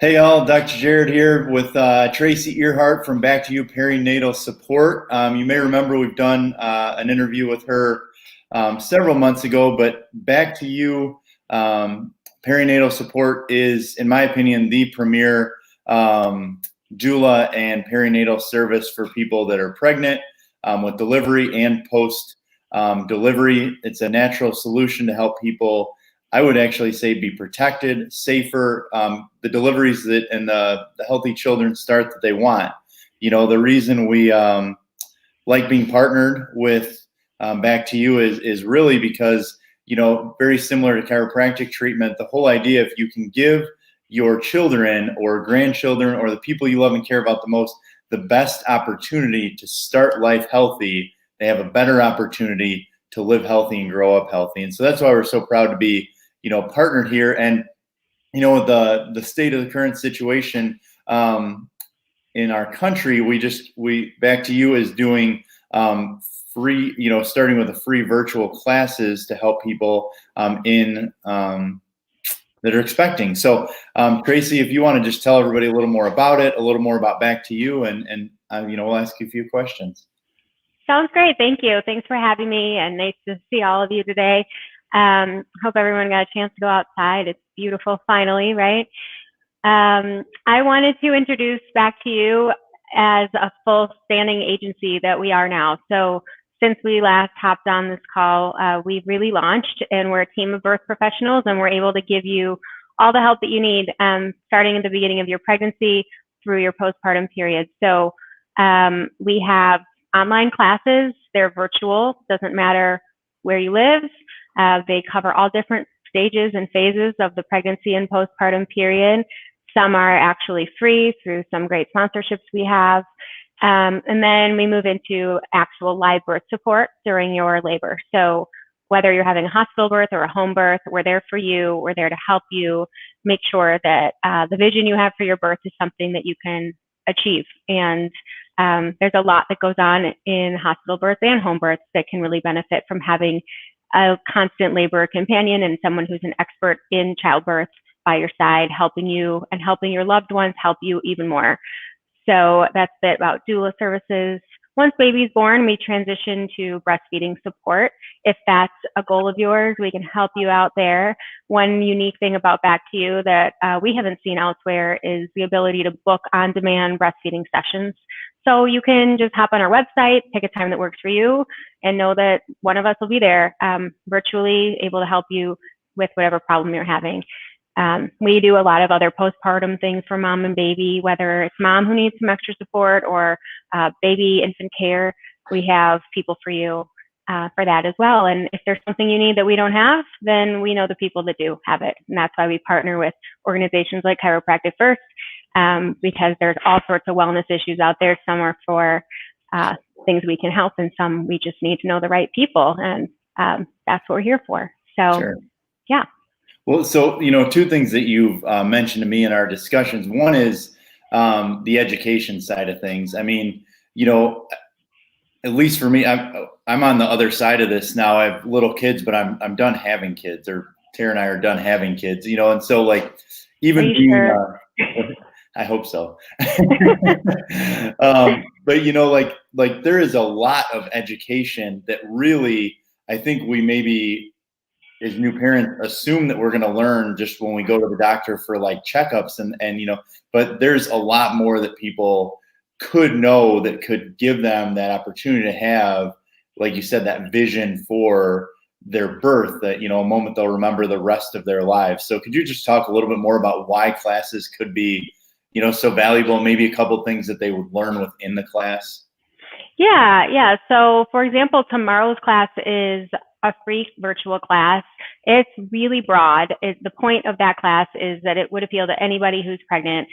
Hey all, Dr. Jared here with Tracy Earhart from Back to You Perinatal Support. You may remember we've done an interview with her several months ago, but Back to You Perinatal Support is, in my opinion, the premier doula and perinatal service for people that are pregnant with delivery and post delivery. It's a natural solution to help people, I would actually say, be protected, safer, the deliveries that and the healthy children start that they want. You know, the reason we like being partnered with Back to You is really because, you know, very similar to chiropractic treatment, the whole idea, if you can give your children or grandchildren or the people you love and care about the most the best opportunity to start life healthy, they have a better opportunity to live healthy and grow up healthy. And so that's why we're so proud to be, you know, partnered here. And, you know, the state of the current situation in our country, we Back to You is doing free, you know, starting with the free virtual classes to help people in that are expecting. So Tracy, if you want to just tell everybody a little more about it, a little more about Back to You, and you know, we'll ask you a few questions. Sounds great. Thank you. Thanks for having me, and nice to see all of you today. Hope everyone got a chance to go outside. It's beautiful finally, right? I wanted to introduce Back to You as a full standing agency that we are now. So since we last hopped on this call, we've really launched, and we're a team of birth professionals, and we're able to give you all the help that you need, starting at the beginning of your pregnancy through your postpartum period. So we have online classes. They're virtual, doesn't matter where you live. They cover all different stages and phases of the pregnancy and postpartum period. Some are actually free through some great sponsorships we have. And then we move into actual live birth support during your labor. So whether you're having a hospital birth or a home birth, we're there for you. We're there to help you make sure that the vision you have for your birth is something that you can achieve. And there's a lot that goes on in hospital births and home births that can really benefit from having a constant labor companion and someone who's an expert in childbirth by your side, helping you and helping your loved ones help you even more. So that's a bit about doula services. Once baby's born, we transition to breastfeeding support. If that's a goal of yours, we can help you out there. One unique thing about Back to You that we haven't seen elsewhere is the ability to book on-demand breastfeeding sessions. So you can just hop on our website, pick a time that works for you, and know that one of us will be there virtually, able to help you with whatever problem you're having. We do a lot of other postpartum things for mom and baby, whether it's mom who needs some extra support or baby infant care. We have people for you for that as well. And if there's something you need that we don't have, then we know the people that do have it. And that's why we partner with organizations like Chiropractic First, because there's all sorts of wellness issues out there. Some are for things we can help, and some we just need to know the right people. And that's what we're here for. So, Sure. Yeah. Well, so, you know, two things that you've mentioned to me in our discussions. One is the education side of things. I mean, you know, at least for me, I'm on the other side of this now. I have little kids, but I'm done having kids, or Tara and I are done having kids, you know, and so like even being, Sure? I hope so. But you know, like there is a lot of education that really, I think we maybe as new parents assume that we're going to learn just when we go to the doctor for like checkups and you know, but there's a lot more that people could know that could give them that opportunity to have, like you said, that vision for their birth, that, you know, a moment they'll remember the rest of their lives. So could you just talk a little bit more about why classes could be, you know, so valuable, maybe a couple of things that they would learn within the class? Yeah. So for example, tomorrow's class is a free virtual class. It's really broad. The point of that class is that it would appeal to anybody who's pregnant.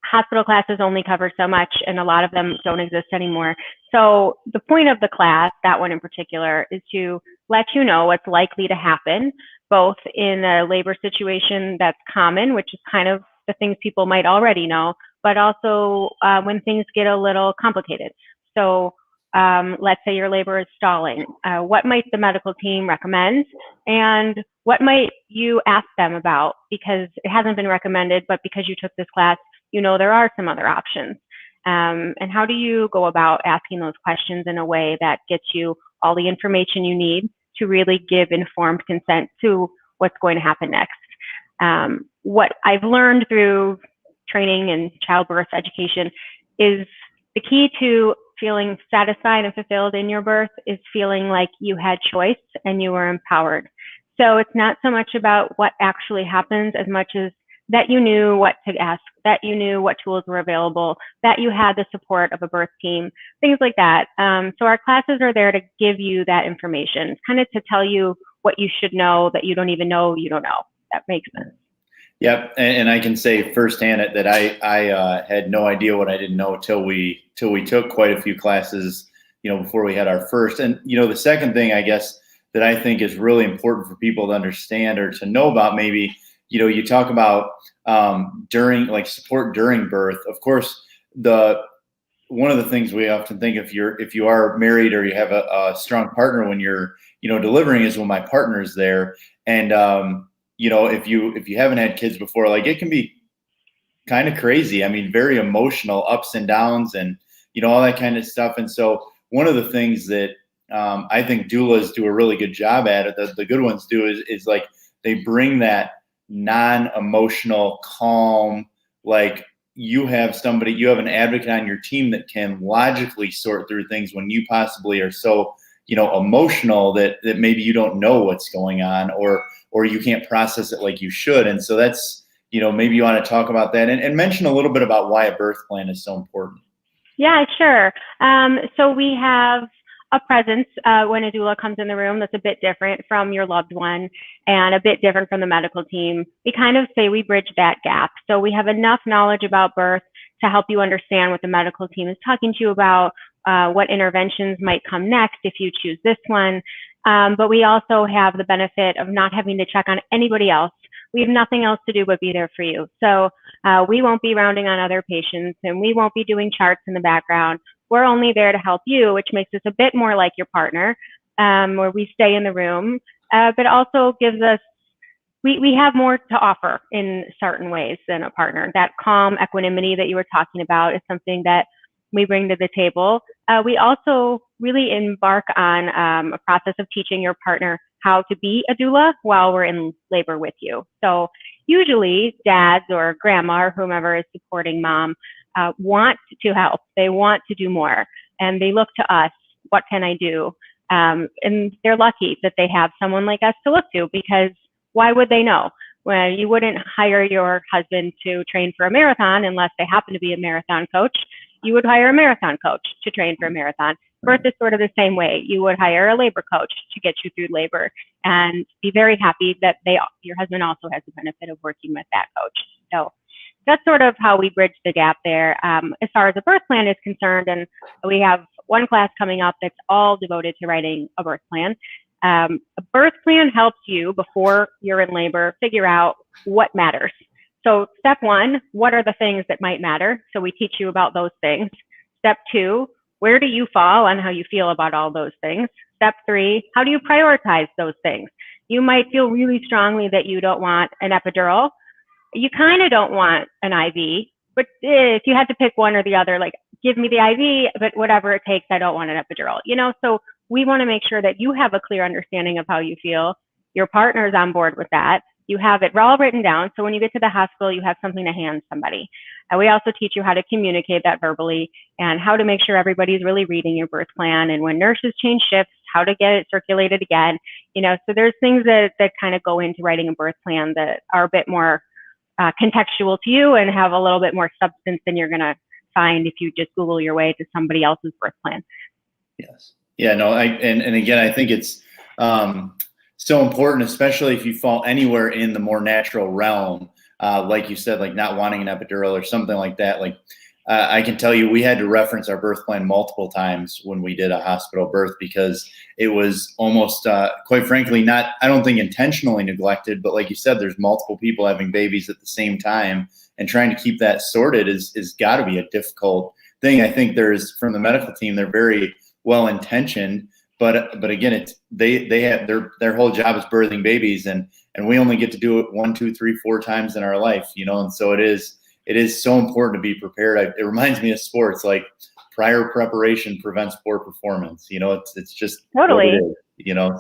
Hospital classes only cover so much, and a lot of them don't exist anymore. So the point of the class, that one in particular, is to let you know what's likely to happen, both in a labor situation that's common, which is kind of the things people might already know, but also when things get a little complicated. So let's say your labor is stalling. What might the medical team recommend? And what might you ask them about? Because it hasn't been recommended, but because you took this class, you know there are some other options. And how do you go about asking those questions in a way that gets you all the information you need to really give informed consent to what's going to happen next? What I've learned through training in childbirth education is the key to feeling satisfied and fulfilled in your birth is feeling like you had choice and you were empowered. So it's not so much about what actually happens as much as that you knew what to ask, that you knew what tools were available, that you had the support of a birth team, things like that. So our classes are there to give you that information, kind of to tell you what you should know that you don't even know you don't know. That makes sense. Yep, and I can say firsthand that I had no idea what I didn't know till we took quite a few classes, before we had our first. And the second thing I guess that I think is really important for people to understand or to know about, maybe, you talk about during, like, support during birth. Of course, one of the things we often think, if you are married or you have a strong partner when you're delivering, is, well, my partner's there. And if you haven't had kids before, like, it can be kind of crazy. I mean, very emotional, ups and downs, and all that kind of stuff. And so one of the things that I think doulas do a really good job at, the good ones do, is like, they bring that non-emotional, calm, like, you have an advocate on your team that can logically sort through things when you possibly are so emotional that maybe you don't know what's going on, or you can't process it like you should. And so that's, maybe you want to talk about that and mention a little bit about why a birth plan is so important. Yeah, sure. So we have a presence when a doula comes in the room that's a bit different from your loved one and a bit different from the medical team. We kind of say we bridge that gap. So we have enough knowledge about birth to help you understand what the medical team is talking to you about, what interventions might come next if you choose this one. But we also have the benefit of not having to check on anybody else. We have nothing else to do but be there for you. So we won't be rounding on other patients, and we won't be doing charts in the background. We're only there to help you, which makes us a bit more like your partner, where we stay in the room, but also gives us, we have more to offer in certain ways than a partner. That calm equanimity that you were talking about is something that we bring to the table. We also really embark on a process of teaching your partner how to be a doula while we're in labor with you. So usually dads or grandma or whomever is supporting mom want to help. They want to do more, and they look to us. What can I do? And they're lucky that they have someone like us to look to, because why would they know? Well, you wouldn't hire your husband to train for a marathon unless they happen to be a marathon coach. You would hire a marathon coach to train for a marathon. Birth is sort of the same way. You would hire a labor coach to get you through labor, and be very happy that your husband also has the benefit of working with that coach. So that's sort of how we bridge the gap there. As far as a birth plan is concerned, and we have one class coming up that's all devoted to writing a birth plan. A birth plan helps you, before you're in labor, figure out what matters. So step one, what are the things that might matter? So we teach you about those things. Step two, where do you fall on how you feel about all those things? Step three, how do you prioritize those things? You might feel really strongly that you don't want an epidural. You kind of don't want an IV, but if you had to pick one or the other, like, give me the IV, but whatever it takes, I don't want an epidural. So we want to make sure that you have a clear understanding of how you feel. Your partner's on board with that. You have it all written down. So when you get to the hospital, you have something to hand somebody. And we also teach you how to communicate that verbally, and how to make sure everybody's really reading your birth plan. And when nurses change shifts, how to get it circulated again. So there's things that kind of go into writing a birth plan that are a bit more contextual to you and have a little bit more substance than you're going to find if you just Google your way to somebody else's birth plan. Yes. Yeah, no, and again, I think it's so important, especially if you fall anywhere in the more natural realm, like you said, like not wanting an epidural or something like that. Like, I can tell you, we had to reference our birth plan multiple times when we did a hospital birth, because it was almost, quite frankly, not, I don't think intentionally neglected, but like you said, there's multiple people having babies at the same time, and trying to keep that sorted is got to be a difficult thing. I think from the medical team, they're very well-intentioned, but again, it's they have their whole job is birthing babies, and we only get to do it 1, 2, 3, 4 times in our life, and so it is so important to be prepared. It reminds me of sports, like prior preparation prevents poor performance. It's just Totally. what it is.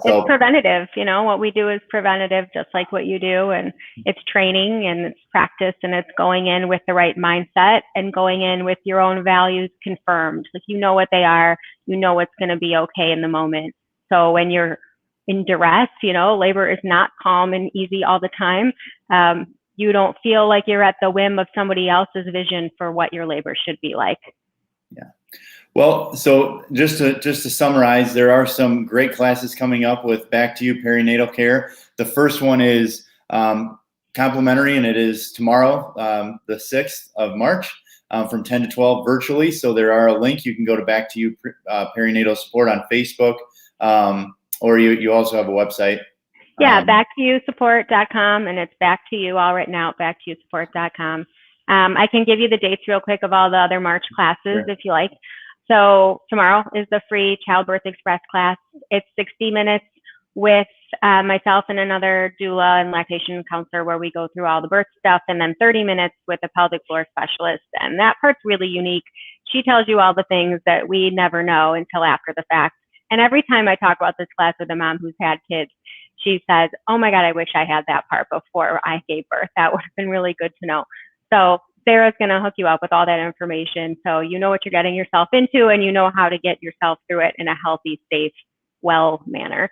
So it's preventative. What we do is preventative, just like what you do, and it's training and it's practice, and it's going in with the right mindset and going in with your own values confirmed. Like, what they are, what's going to be okay in the moment. So when you're in duress, labor is not calm and easy all the time. You don't feel like you're at the whim of somebody else's vision for what your labor should be like. Yeah. Well, so just to summarize, there are some great classes coming up with Back to You Perinatal Care. The first one is complimentary, and it is tomorrow, the 6th of March, from 10 to 12 virtually. So there are a link. You can go to Back to You Perinatal Support on Facebook, or you also have a website. Yeah, backtoyousupport.com, and it's back to you all written out, backtoyousupport.com. I can give you the dates real quick of all the other March classes if you like. So tomorrow is the free Childbirth Express class. It's 60 minutes with myself and another doula and lactation counselor, where we go through all the birth stuff, and then 30 minutes with a pelvic floor specialist. And that part's really unique. She tells you all the things that we never know until after the fact. And every time I talk about this class with a mom who's had kids, she says, "Oh my God, I wish I had that part before I gave birth. That would have been really good to know." So Sarah's going to hook you up with all that information, so you know what you're getting yourself into, and you know how to get yourself through it in a healthy, safe, well manner.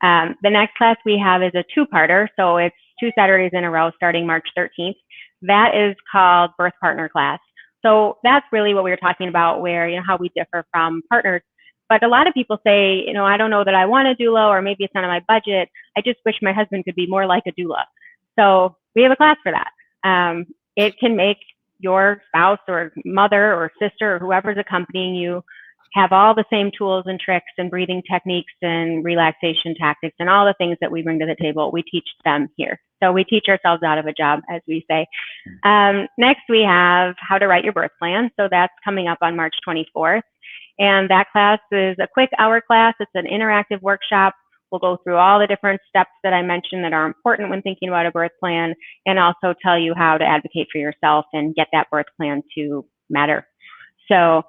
The next class we have is a two-parter, so it's 2 Saturdays in a row starting March 13th. That is called Birth Partner Class. So that's really what we were talking about, where, how we differ from partners. But a lot of people say, I don't know that I want a doula, or maybe it's not on my budget. I just wish my husband could be more like a doula. So we have a class for that. It can make your spouse or mother or sister or whoever's accompanying you have all the same tools and tricks and breathing techniques and relaxation tactics and all the things that we bring to the table. We teach them here. So we teach ourselves out of a job, as we say. Next, we have How to Write Your Birth Plan. So that's coming up on March 24th. And that class is a quick hour class. It's an interactive workshop. We'll go through all the different steps that I mentioned that are important when thinking about a birth plan, and also tell you how to advocate for yourself and get that birth plan to matter. So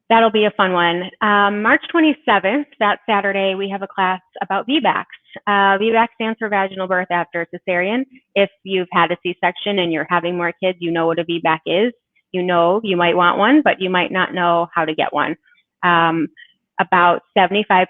that'll be a fun one. March 27th, that Saturday, we have a class about VBACs. VBAC stands for vaginal birth after a cesarean. If you've had a C-section and you're having more kids, you know what a VBAC is. You might want one, but you might not know how to get one. About 75%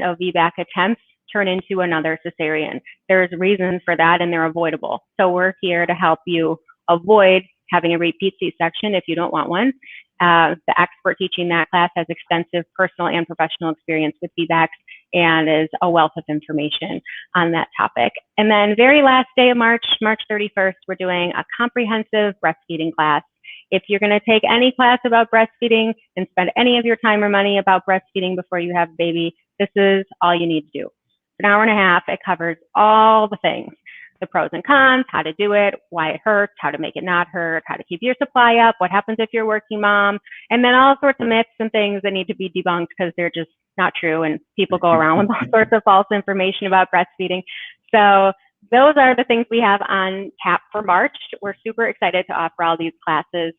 of VBAC attempts turn into another cesarean. There's reasons for that, and they're avoidable. So we're here to help you avoid having a repeat C-section if you don't want one. The expert teaching that class has extensive personal and professional experience with VBACs and is a wealth of information on that topic. And then very last day of March, March 31st, we're doing a comprehensive breastfeeding class. If you're going to take any class about breastfeeding and spend any of your time or money about breastfeeding before you have a baby, this is all you need to do. An hour and a half, it covers all the things: the pros and cons, how to do it, why it hurts, how to make it not hurt, how to keep your supply up, what happens if you're a working mom, and then all sorts of myths and things that need to be debunked because they're just not true, and people go around with all sorts of false information about breastfeeding. So those are the things we have on tap for March. We're super excited to offer all these classes,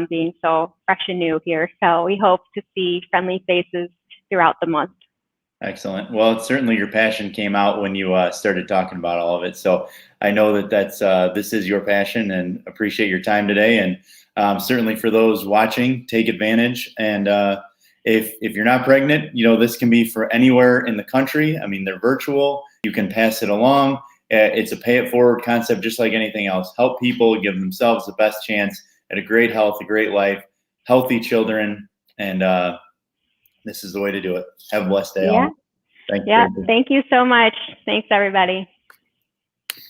being so fresh and new here. So we hope to see friendly faces throughout the month. Excellent. Well, certainly your passion came out when you started talking about all of it. So I know that this is your passion, and appreciate your time today. And certainly for those watching, take advantage. And if you're not pregnant, this can be for anywhere in the country. I mean, they're virtual. You can pass it along. It's a pay it forward concept, just like anything else. Help people, give themselves the best chance at a great health, a great life, healthy children, and this is the way to do it. Have a blessed day. Yeah. Thank you. Yeah. Thank you so much. Thanks, everybody.